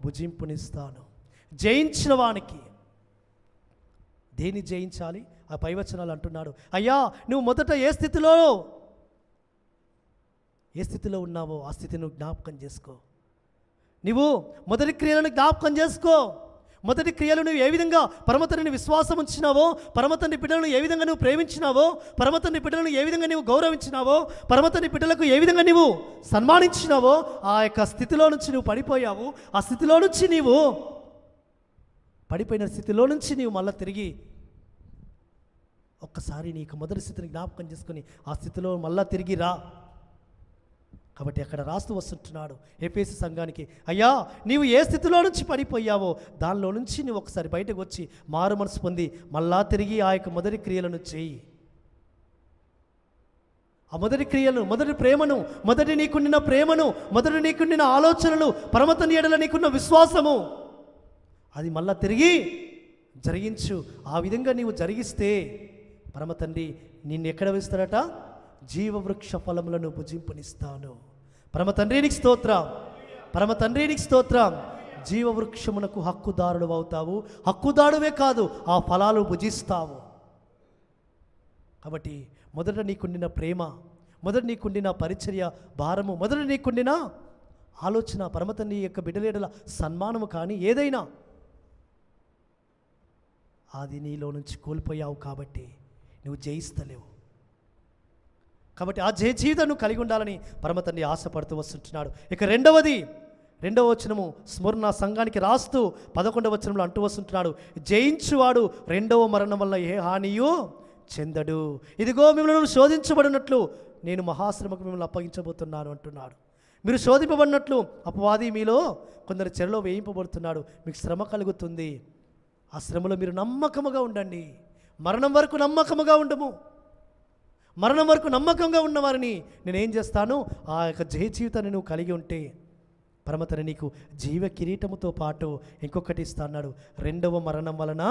భుజింపునిస్తాను. జయించిన వానికి దేన్ని జయించాలి? ఆ పైవచనాలు అంటున్నాడు, అయ్యా నువ్వు మొదట ఏ స్థితిలో ఉన్నావో ఆ స్థితిని జ్ఞాపకం చేసుకో. నువ్వు మొదటి క్రియలను జ్ఞాపకం చేసుకో. మొదటి క్రియలు నువ్వు ఏ విధంగా పరమతండ్రిని విశ్వాసం ఉంచినావో, పరమతండ్రి బిడ్డలను ఏ విధంగా నువ్వు ప్రేమించినావో, పరమతండ్రి బిడ్డలను ఏ విధంగా నువ్వు గౌరవించినావో, పరమతండ్రి బిడ్డలకు ఏ విధంగా నువ్వు సన్మానించినావో, ఆ యొక్క స్థితిలో నుంచి నువ్వు పడిపోయావు. ఆ స్థితిలో నుంచి నీవు పడిపోయిన స్థితిలో నుంచి నీవు మళ్ళీ తిరిగి ఒక్కసారి నీకు మొదటి స్థితిని జ్ఞాపకం చేసుకుని ఆ స్థితిలో మళ్ళా తిరిగి రా. కాబట్టి అక్కడ రాస్తూ వస్తుంటున్నాడు ఎఫెసు సంఘానికి, అయ్యా నీవు ఏ స్థితిలో నుంచి పడిపోయావో దానిలో నుంచి నువ్వు ఒకసారి బయటకు వచ్చి మారు మనసు పొంది మళ్ళా తిరిగి ఆ యొక్క మొదటి క్రియలను చేయి. ఆ మొదటి క్రియలను, మొదటి ప్రేమను, మొదటి నీకుండిన ప్రేమను, మొదటి నీకుండిన ఆలోచనలు, పరమతండ్రి ఎడల నీకున్న విశ్వాసము, అది మళ్ళా తిరిగి జరిగించు. ఆ విధంగా నీవు జరిగిస్తే పరమతండ్రి నిన్ను ఎక్కడ వేస్తాడట? జీవవృక్ష ఫలములను భుజింపనిస్తాను. పరమ తండ్రికి స్తోత్రం, పరమ తండ్రికి స్తోత్రం. జీవవృక్షమునకు హక్కుదారుడు అవుతావు. హక్కుదారువే కాదు, ఆ ఫలాలు భుజిస్తావు. కాబట్టి మొదట నీకుండిన ప్రేమ, మొదట నీకుండిన పరిచర్య భారము, మొదట నీకుండిన ఆలోచన, పరమతండ్రి యొక్క బిడ్డలేడల సన్మానము కానీ ఏదైనా అది నీలో నుంచి కోల్పోయావు. కాబట్టి నువ్వు జయిస్తలేవు. కాబట్టి ఆ జయ జీవితం నువ్వు కలిగి ఉండాలని పరమతండ్రి ఆశపడుతూ వస్తుంటున్నాడు. ఇక రెండవ వచనము స్మరణ సంఘానికి రాస్తూ 11వ వచనంలో అంటూ వస్తుంటున్నాడు, జయించువాడు రెండవ మరణం వల్ల ఏ హానియో చెందడు. ఇదిగో మిమ్మల్ని శోధించబడినట్లు నేను మహాశ్రమకు మిమ్మల్ని అప్పగించబోతున్నాను అంటున్నాడు. మీరు శోధింపబడినట్లు అపవాది మీలో కొందరు చెరలో వేయింపబడుతున్నాడు. మీకు శ్రమ కలుగుతుంది. ఆ శ్రమలో మీరు నమ్మకముగా ఉండండి. మరణం వరకు నమ్మకముగా ఉండము. మరణం వరకు నమ్మకంగా ఉన్నవారిని నేనేం చేస్తాను, ఆ యొక్క జయ జీవితాన్ని నువ్వు కలిగి ఉంటే పరమతని నీకు జీవ కిరీటముతో పాటు ఇంకొకటి ఇస్తా అన్నాడు. రెండవ మరణం వలన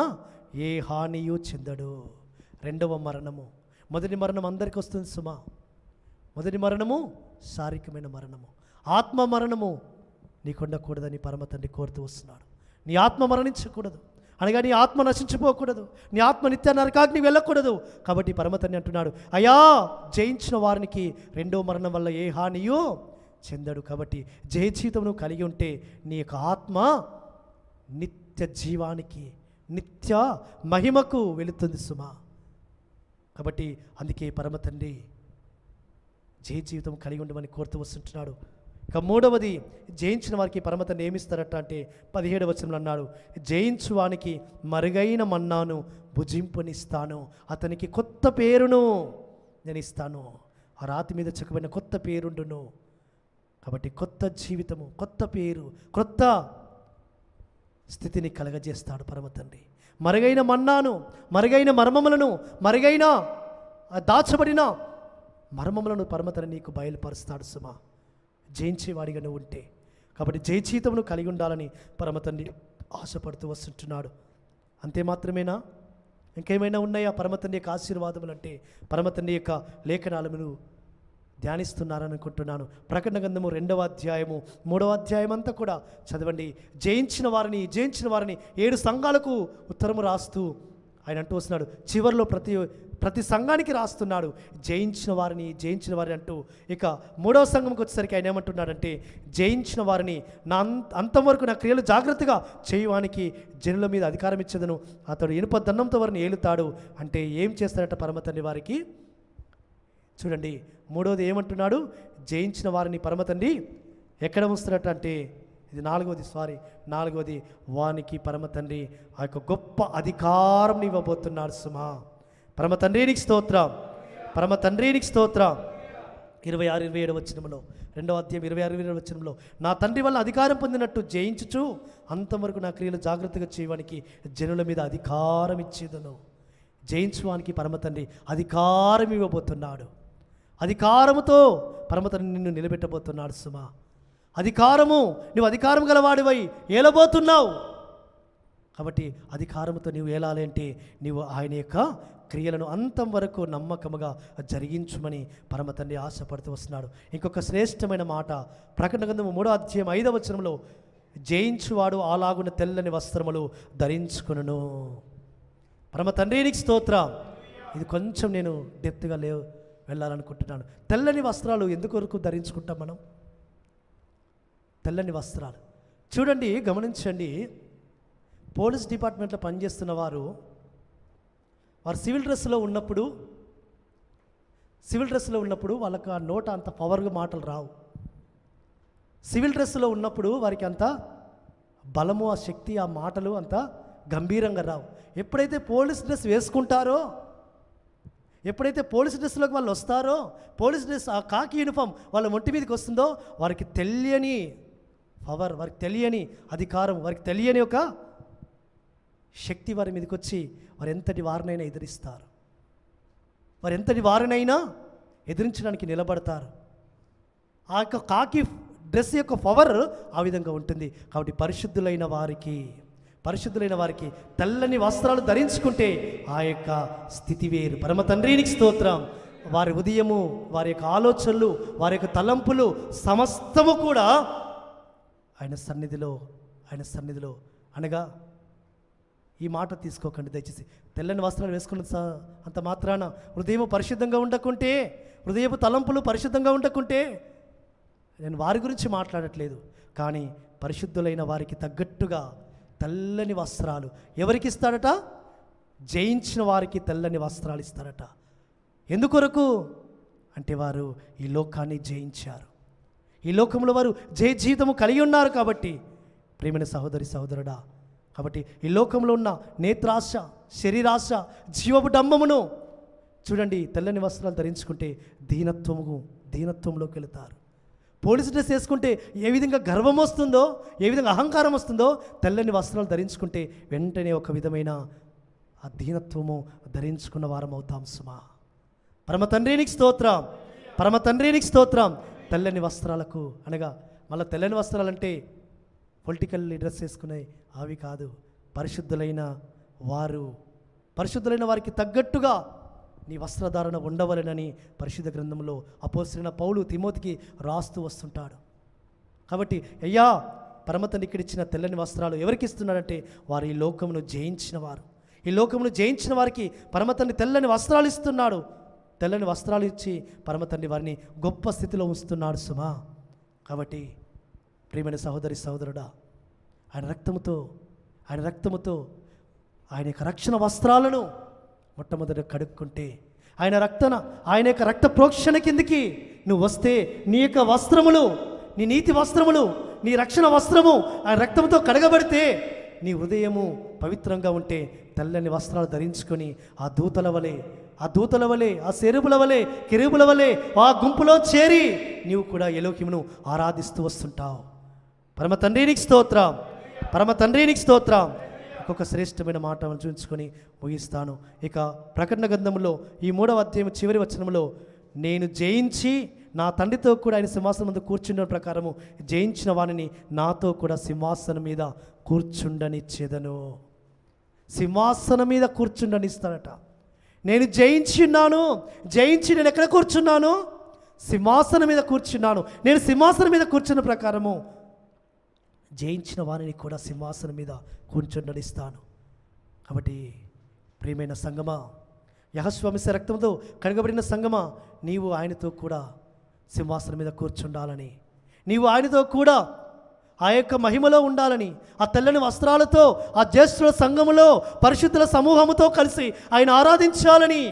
ఏ హానియు చెందడు. రెండవ మరణము, మొదటి మరణం అందరికీ వస్తుంది సుమా. మొదటి మరణము శారీరకమైన మరణము. ఆత్మ మరణము నీకు ఉండకూడదని పరమతండ్రి కోరుతూ వస్తున్నాడు. నీ ఆత్మ మరణించకూడదు అనగా నీ ఆత్మ నశించిపోకూడదు, నీ ఆత్మ నిత్య నరకాగ్ని వెళ్ళకూడదు. కాబట్టి పరమతండ్రి అంటున్నాడు, అయ్యా జయించిన వారికి రెండో మరణం వల్ల ఏ హానియో చెందడు. కాబట్టి జయ జీవితం నువ్వు కలిగి ఉంటే నీ యొక్క ఆత్మ నిత్య జీవానికి, నిత్య మహిమకు వెళుతుంది సుమా. కాబట్టి అందుకే పరమతండ్రి జయ జీవితం కలిగి ఉండమని కోరుతూ వస్తుంటున్నాడు. ఇక మూడవది, జయించిన వారికి పరమతండ్రి ఏమిస్తారట అంటే 17వ వచనంలో అన్నాడు, జయించువానికి మరుగైన మన్నాను భుజింపునిస్తాను, అతనికి కొత్త పేరును నేను ఇస్తాను. ఆ రాతి మీద చెక్కబడిన కొత్త పేరుండును. కాబట్టి కొత్త జీవితము, కొత్త పేరు, కొత్త స్థితిని కలగజేస్తాడు పరమతండ్రి. మరుగైన మన్నాను, మరుగైన మర్మములను, మరుగైన దాచబడిన మర్మములను పరమతండ్రి నీకు బయలుపరుస్తాడు సుమా, జయించేవాడిగా నువ్వు ఉంటే. కాబట్టి జయచీతమును కలిగి ఉండాలని పరమతండ్రి ఆశపడుతూ వస్తుంటున్నాడు. అంతే మాత్రమేనా? ఇంకేమైనా ఉన్నాయా పరమతండ్రి యొక్క ఆశీర్వాదములు అంటే? పరమతండ్రి యొక్క లేఖనాలు మీరు ధ్యానిస్తున్నారని అనుకుంటున్నాను. ప్రకటన గ్రంథము 2వ అధ్యాయము 3వ అధ్యాయం అంతా కూడా చదవండి. జయించిన వారిని 7 సంఘాలకు ఉత్తరము రాస్తూ ఆయన అంటూ వస్తున్నాడు. చివరిలో ప్రతి సంఘానికి రాస్తున్నాడు జయించిన వారిని అంటూ. ఇక 3వ సంఘంకి వచ్చేసరికి ఆయన ఏమంటున్నాడంటే, జయించిన వారిని నా అంతవరకు నా క్రియలు జాగ్రత్తగా చేయడానికి జనుల మీద అధికారం ఇచ్చేదను, అతడు ఇనుప దండంతో వారిని ఏలుతాడు. అంటే ఏం చేస్తాడట పరమతండ్రి వారికి? చూడండి, 3వది ఏమంటున్నాడు? జయించిన వారిని పరమతండ్రి ఎక్కడ ఉంచుతాడట అంటే, ఇది 4వది వానికి పరమతండ్రి ఆ యొక్క గొప్ప అధికారం ఇవ్వబోతున్నాడు సుమా. పరమతండ్రికి స్తోత్రం, పరమతండ్రికి స్తోత్రం. 26-27 వచనంలో, 2వ అధ్యాయం 26-27 వచనంలో, నా తండ్రి వల్ల అధికారం పొందినట్టు జయించుచు అంతవరకు నా క్రియలు జాగ్రత్తగా చేయడానికి జనుల మీద అధికారం ఇచ్చేదను. జయించువానికి పరమతండ్రి అధికారం ఇవ్వబోతున్నాడు. అధికారముతో పరమతండ్రి నిన్ను నిలబెట్టబోతున్నాడు సుమా. నువ్వు అధికారం గలవాడివై ఏలబోతున్నావు. కాబట్టి అధికారముతో నీవు ఏలాలి అంటే నీవు ఆయన యొక్క క్రియలను అంతం వరకు నమ్మకముగా జరిగించుమని పరమతండ్రి ఆశపడుతూ వస్తున్నాడు. ఇంకొక శ్రేష్టమైన మాట ప్రకటన గ్రంథము 3వ అధ్యాయం 5వ వచనంలో, జయించువాడు అలాగున తెల్లని వస్త్రములు ధరించుకొనును. పరమతండ్రికి స్తోత్రం. ఇది కొంచెం నేను డెప్త్గా వెళ్ళాలనుకుంటున్నాను. తెల్లని వస్త్రాలు ఎందుకొరకు ధరించుకుంటాం మనం? తెల్లని వస్త్రాలు చూడండి, గమనించండి. పోలీస్ డిపార్ట్మెంట్లో పనిచేస్తున్న వారు సివిల్ డ్రెస్లో ఉన్నప్పుడు వాళ్ళకి ఆ నోట అంత పవర్గా మాటలు రావు. సివిల్ డ్రెస్లో ఉన్నప్పుడు వారికి అంత బలము, ఆ శక్తి, ఆ మాటలు అంత గంభీరంగా రావు. ఎప్పుడైతే పోలీస్ డ్రెస్ వేసుకుంటారో, ఎప్పుడైతే పోలీస్ డ్రెస్లోకి వాళ్ళు వస్తారో, పోలీస్ డ్రెస్ ఆ కాకి యూనిఫామ్ వాళ్ళ ఒంటి మీదకి వస్తుందో, వారికి తెలియని పవర్, వారికి తెలియని అధికారం, వారికి తెలియని ఒక శక్తి వారి మీదకి వచ్చి వారు ఎంతటి వారినైనా ఎదిరిస్తారు. వారు ఎంతటి వారినైనా ఎదిరించడానికి నిలబడతారు. ఆ యొక్క కాకి డ్రెస్ యొక్క పవర్ ఆ విధంగా ఉంటుంది. కాబట్టి పరిశుద్ధులైన వారికి తెల్లని వస్త్రాలు ధరించుకుంటే ఆ యొక్క స్థితి వేరు. పరమ తండ్రికి స్తోత్రం, వారి ఉదయము, వారి యొక్క ఆలోచనలు, వారి యొక్క తలంపులు సమస్తము కూడా ఆయన సన్నిధిలో అనగా ఈ మాట తీసుకోకండి దయచేసి. తెల్లని వస్త్రాలు వేసుకున్న అంత మాత్రాన హృదయం పరిశుద్ధంగా ఉండకుంటే, హృదయపు తలంపులు పరిశుద్ధంగా ఉండకుంటే, నేను వారి గురించి మాట్లాడట్లేదు, కానీ పరిశుద్ధులైన వారికి తగ్గట్టుగా తెల్లని వస్త్రాలు ఎవరికి ఇస్తాడట? జయించిన వారికి తెల్లని వస్త్రాలు ఇస్తారట. ఎందుకొరకు అంటే వారు ఈ లోకాన్ని జయించారు, ఈ లోకంలో వారు జయ జీవితము కలిగి ఉన్నారు కాబట్టి. ప్రియమైన సహోదరి సహోదరుడా, కాబట్టి ఈ లోకంలో ఉన్న నేత్రాశ, శరీరాశ, జీవపు డంబమును చూడండి. తెల్లని వస్త్రాలు ధరించుకుంటే దీనత్వంలోకి వెళుతారు. పోలీసు డ్రెస్ వేసుకుంటే ఏ విధంగా గర్వం వస్తుందో, ఏ విధంగా అహంకారం వస్తుందో, తెల్లని వస్త్రాలు ధరించుకుంటే వెంటనే ఒక విధమైన ఆ దీనత్వము ధరించుకున్న వారం అవుతాం సుమా. పరమ తండ్రికి స్తోత్రం, పరమ తండ్రికి స్తోత్రం. తెల్లని వస్త్రాలకు అనగా మళ్ళీ తెల్లని వస్త్రాలంటే పొలిటికల్ డ్రెస్ వేసుకునే అవి కాదు. పరిశుద్ధులైన వారికి తగ్గట్టుగా నీ వస్త్రధారణ ఉండవలెనని పరిశుద్ధ గ్రంథంలో అపోస్తలుడైన పౌలు తిమోతికి రాస్తూ వస్తుంటాడు. కాబట్టి అయ్యా పరమతండ్రి ఇక్కడ ఇచ్చిన తెల్లని వస్త్రాలు ఎవరికి ఇస్తున్నాడంటే వారు ఈ లోకమును జయించిన వారు. ఈ లోకమును జయించిన వారికి పరమతండ్రి తెల్లని వస్త్రాలు ఇస్తున్నాడు. తెల్లని వస్త్రాలు ఇచ్చి పరమతండ్రి వారిని గొప్ప స్థితిలో ఉంచుతున్నాడు సుమా. కాబట్టి ప్రియమైన సహోదరి సహోదరుడా, ఆయన రక్తముతో ఆయన యొక్క రక్షణ వస్త్రాలను మొట్టమొదట కడుక్కుంటే, ఆయన యొక్క రక్త ప్రోక్షణ కిందికి నువ్వు వస్తే నీ యొక్క వస్త్రములు, నీ నీతి వస్త్రములు, నీ రక్షణ వస్త్రము ఆయన రక్తంతో కడగబడితే నీ హృదయము పవిత్రంగా ఉంటే తెల్లని వస్త్రాలు ధరించుకొని ఆ దూతల వలె, ఆ సెరుబుల వలె, కెరూబుల వలె ఆ గుంపులో చేరి నీవు కూడా ఎలోకిమును ఆరాధిస్తూ వస్తుంటావు. పరమ తండ్రికి స్తోత్రం, పరమ తండ్రికి స్తోత్రం. ఒక్కొక్క శ్రేష్టమైన మాట చూపించుకొని ముగిస్తాను. ఇక ప్రకటన గ్రంథంలో ఈ 3వ అధ్యాయం చివరి వచనంలో, నేను జయించి నా తండ్రితో కూడా ఆయన సింహాసనం మీద కూర్చున్న ప్రకారము జయించిన వానిని నాతో కూడా సింహాసనం మీద కూర్చుండనిచ్చేదను. సింహాసనం మీద కూర్చుండనిస్తాడట. నేను జయించి నేను ఎక్కడ కూర్చున్నాను? సింహాసనం మీద కూర్చున్నాను. నేను సింహాసనం మీద కూర్చున్న ప్రకారము జయించిన వారిని కూడా సింహాసనం మీద కూర్చుండనిస్తాను. కాబట్టి ప్రియమైన సంగమా, యెహోషువ రక్తంతో కడగబడిన సంగమా, నీవు ఆయనతో కూడా సింహాసనం మీద కూర్చుండాలని, నీవు ఆయనతో కూడా ఆ యొక్క మహిమలో ఉండాలని, ఆ తెల్లని వస్త్రాలతో ఆ జ్యేష్ఠుల సంఘములో పరిశుద్ధుల సమూహముతో కలిసి ఆయన ఆరాధించాలని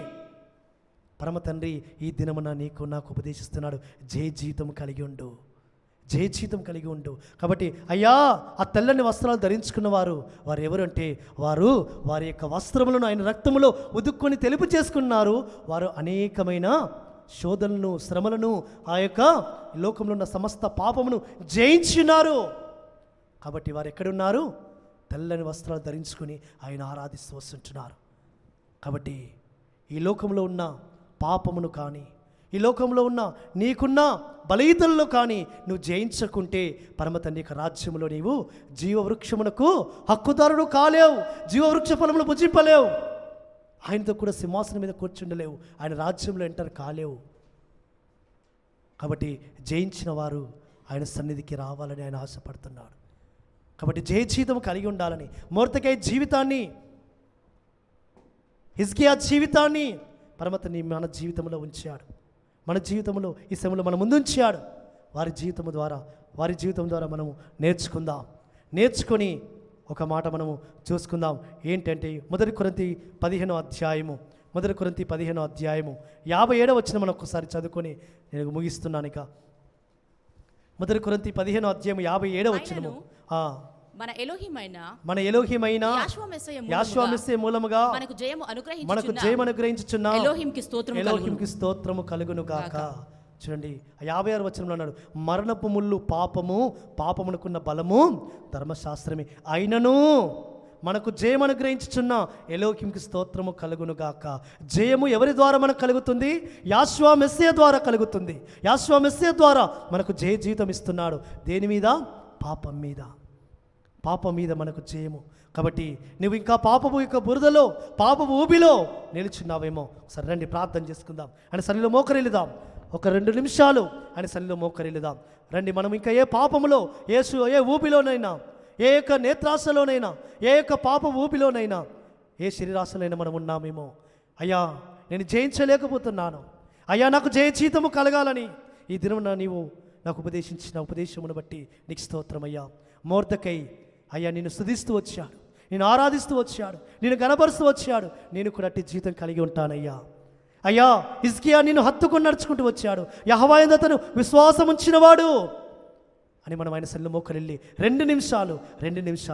పరమ తండ్రి ఈ దినమున నాకు ఉపదేశిస్తున్నాడు. జయ జీవితం కలిగి ఉండు. కాబట్టి అయ్యా ఆ తెల్లని వస్త్రాలు ధరించుకున్న వారు ఎవరంటే వారి యొక్క వస్త్రములను ఆయన రక్తములో ఉదుక్కొని తెలుపు చేసుకున్నారు. వారు అనేకమైన శోధనలను, శ్రమలను, ఆ యొక్క లోకంలో ఉన్న సమస్త పాపమును జయించున్నారు. కాబట్టి వారు ఎక్కడున్నారు? తెల్లని వస్త్రాలు ధరించుకొని ఆయన ఆరాధిస్తూ వస్తుంటున్నారు. కాబట్టి ఈ లోకంలో ఉన్న పాపమును కానీ, ఈ లోకంలో ఉన్న నీకున్న బలహీనతలను కానీ నువ్వు జయించకుంటే పరమ తండ్రి యొక్క రాజ్యములో నీవు జీవవృక్షమునకు హక్కుదారుడు కాలేవు, జీవవృక్ష ఫలములు భుజింపలేవు, ఆయనతో కూడా సింహాసనం మీద కూర్చుండలేవు, ఆయన రాజ్యంలో ఎంటర్ కాలేవు. కాబట్టి జయించిన వారు ఆయన సన్నిధికి రావాలని ఆయన ఆశపడుతున్నాడు. కాబట్టి జయ జీవితం కలిగి ఉండాలని మొర్దెకై జీవితాన్ని, హిజ్కియా జీవితాన్ని పరమతండ్రి మన జీవితంలో ఉంచాడు. మన జీవితంలో ఈ సమయంలో మన ముందు ఉంచాడు. వారి జీవితం ద్వారా మనము నేర్చుకొని ఒక మాట మనము చూసుకుందాం. ఏంటంటే మొదటి కొరింథీ 15వ అధ్యాయము 57వ వచనం మనం ఒకసారి చదువుకొని నేను ముగిస్తున్నాను. ఇక మొదటి కొరింథీ 15వ అధ్యాయం 57వ వచనము, మన ఎలోహిమైన యెహోవా మెస్సీయ మూలముగా మనకు జయము అనుగ్రహించుచున్న ఎలోహింకి స్తోత్రము కలుగును గాక. చూడండి 56వ వచనంలో అన్నాడు, మరణపు ముళ్ళు పాపమునకున్న బలము ధర్మశాస్త్రమే, అయినను మనకు జయము అనుగ్రహించుచున్న ఎలోహింకి స్తోత్రము కలుగును గాక. జయము ఎవరి ద్వారా మనకు కలుగుతుంది? యెహోవా మెస్సీయ ద్వారా కలుగుతుంది. యెహోవా మెస్సీయ ద్వారా మనకు జయ జీవితం ఇస్తున్నాడు. దేని మీద? పాపం మీద. పాపం మీద మనకు జయము. కాబట్టి నువ్వు ఇంకా పాపము యొక్క బురదలో, పాపము ఊబిలో నిలుచున్నావేమో. సరే రండి ప్రార్థన చేసుకుందాం. ఆయన సన్నిధిలో మోకరిల్లుదాం. ఒక 2 నిమిషాలు ఆయన సన్నిధిలో మోకరిల్లుదాం. రండి, మనం ఇంకా ఏ పాపములో, ఏ ఊబిలోనైనా, ఏ యొక్క నేత్రాశలోనైనా, ఏ యొక్క పాప ఊబిలోనైనా, ఏ శరీరాశలోనైనా మనం ఉన్నామేమో. అయ్యా నేను జయించలేకపోతున్నాను, అయ్యా నాకు జయ జీతము కలగాలని ఈ దినమున నీవు నాకు ఉపదేశించిన ఉపదేశమును బట్టి నీకు స్తోత్రం అయ్యా. మొర్దెకై అయ్యా నిన్ను స్తుతిస్తూ వచ్చాడు, నేను ఆరాధిస్తూ వచ్చాడు, నేను గణపరుస్తూ వచ్చాడు. నేను కూడా అట్టి జీవితం కలిగి ఉంటానయ్యా. అయ్యా హిజ్కియా నిన్ను హత్తుకొని నడుచుకుంటూ వచ్చాడు, యెహోవా యందు అతను విశ్వాసం ఉంచినవాడు అని మనం ఆయన సన్నిధిలో మోకరిల్లి 2 నిమిషాలు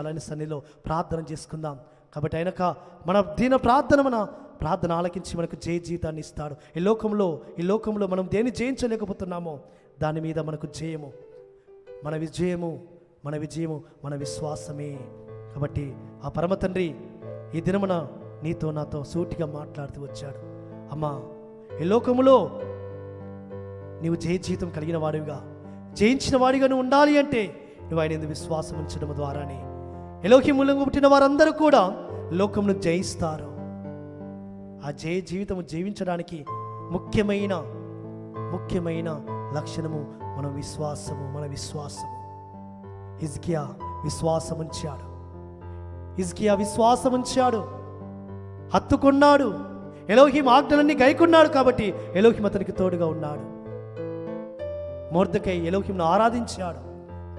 ఆయన సన్నిధిలో ప్రార్థన చేసుకుందాం. కాబట్టి ఆయనక మన దీన ప్రార్థన ఆలకించి మనకు జయ జీవితాన్ని ఇస్తాడు. ఈ లోకంలో మనం దేన్ని జయించలేకపోతున్నామో దాని మీద మనకు జయము, మన విజయము మన విశ్వాసమే. కాబట్టి ఆ పరమ తండ్రి ఈ దినమున నీతో నాతో సూటిగా మాట్లాడుతూ వచ్చాడు. అమ్మా, ఈ లోకములో నీవు జయ జీవితం కలిగిన వాడివిగా, జయించిన వాడిగా నువ్వు ఉండాలి అంటే నువ్వు ఆయన యందు విశ్వాసం ఉంచడం ద్వారానే. ఎలోహి మూలంగా పుట్టిన వారందరూ కూడా లోకమును జయిస్తారు. ఆ జయ జీవితము జీవించడానికి ముఖ్యమైన లక్షణము మన విశ్వాసము. హిజ్కియా విశ్వాసం ఉంచాడు, హత్తుకున్నాడు, ఎలోహిం ఆజ్ఞలన్నీ గైకున్నాడు. కాబట్టి ఎలోహిం అతనికి తోడుగా ఉన్నాడు. మొర్దెకై ఎలోహింను ఆరాధించాడు,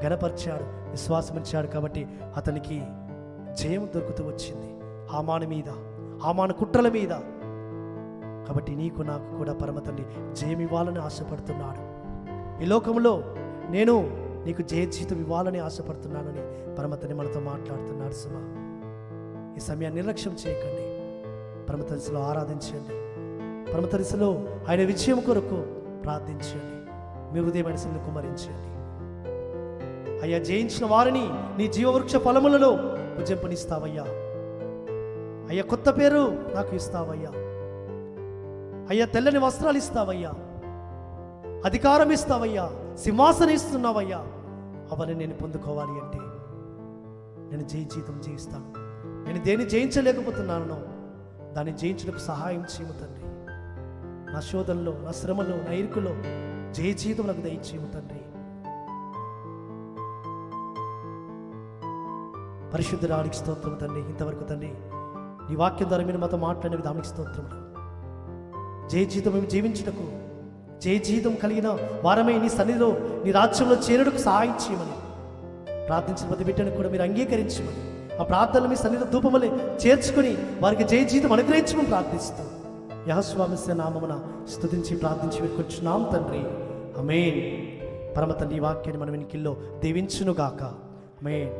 గణపరిచాడు, విశ్వాసం ఉంచాడు. కాబట్టి అతనికి జయం దొరుకుతూ వచ్చింది హామాను కుట్రల మీద. కాబట్టి నీకు నాకు కూడా పరమ తండ్రి జయం ఇవ్వాలని ఆశపడుతున్నాడు. ఈ లోకంలో నేను నీకు జయ జీవితం ఇవ్వాలని ఆశపడుతున్నానని పరమ తండ్రి మనతో మాట్లాడుతున్నాడు. సుమా, ఈ సమయాన్ని నిర్లక్ష్యం చేయకండి. పరమ తండ్రిలో ఆరాధించండి, పరమ తండ్రిలో ఆయన విజయం కొరకు ప్రార్థించండి, మీ హృదయ మనసులను కుమరించండి. అయ్యా జయించిన వారిని నీ జీవవృక్ష ఫలములలో భుజింపనిస్తావయ్యా. అయ్యా కొత్త పేరు నాకు ఇస్తావయ్యా. అయ్యా తెల్లని వస్త్రాలు ఇస్తావయ్యా, అధికారం ఇస్తావయ్యా, సింహాసనం ఇస్తున్నావయ్యా. అవన్నీ నేను పొందుకోవాలి అంటే నేను జీవితం జీవిస్తాను. నేను దేన్ని జయించలేకపోతున్నాను, దాన్ని జయించడానికి సహాయం చేయము తండ్రి. నా శోధనలో, నా శ్రమలో, నా ఇరుకులో జయ జీవితం నాకు దయచేయము తండ్రి. పరిశుద్ధురానికి స్తోత్రం తండ్రి. ఇంతవరకు తండ్రి నీ వాక్యం ద్వారా మీరు మాతో మాట్లాడిన విధానికి స్తోత్రములు. జయ జీవితం మేము జీవించుటకు, జయ జీవితం కలిగిన వారమై నీ సన్నిధిలో, నీ రాజ్యంలో చేరుటకు సహాయం చేయమని ప్రార్థించిన ప్రతి బిడ్డను కూడా మీరు అంగీకరించమని, ఆ ప్రార్థనలు మీ సన్నిధిలో ధూపమలే చేర్చుకొని వారికి జయ జీవితం అనుగ్రహించమని ప్రార్థిస్తూ యెహోవా నామమున స్తుతించి ప్రార్థించి వేడుకొంచున్నాం తండ్రి. ఆమేన్. పరమ తండ్రి ఈ వాక్యాన్ని మన వెనుకల్లో దీవించునుగాక. ఆమేన్.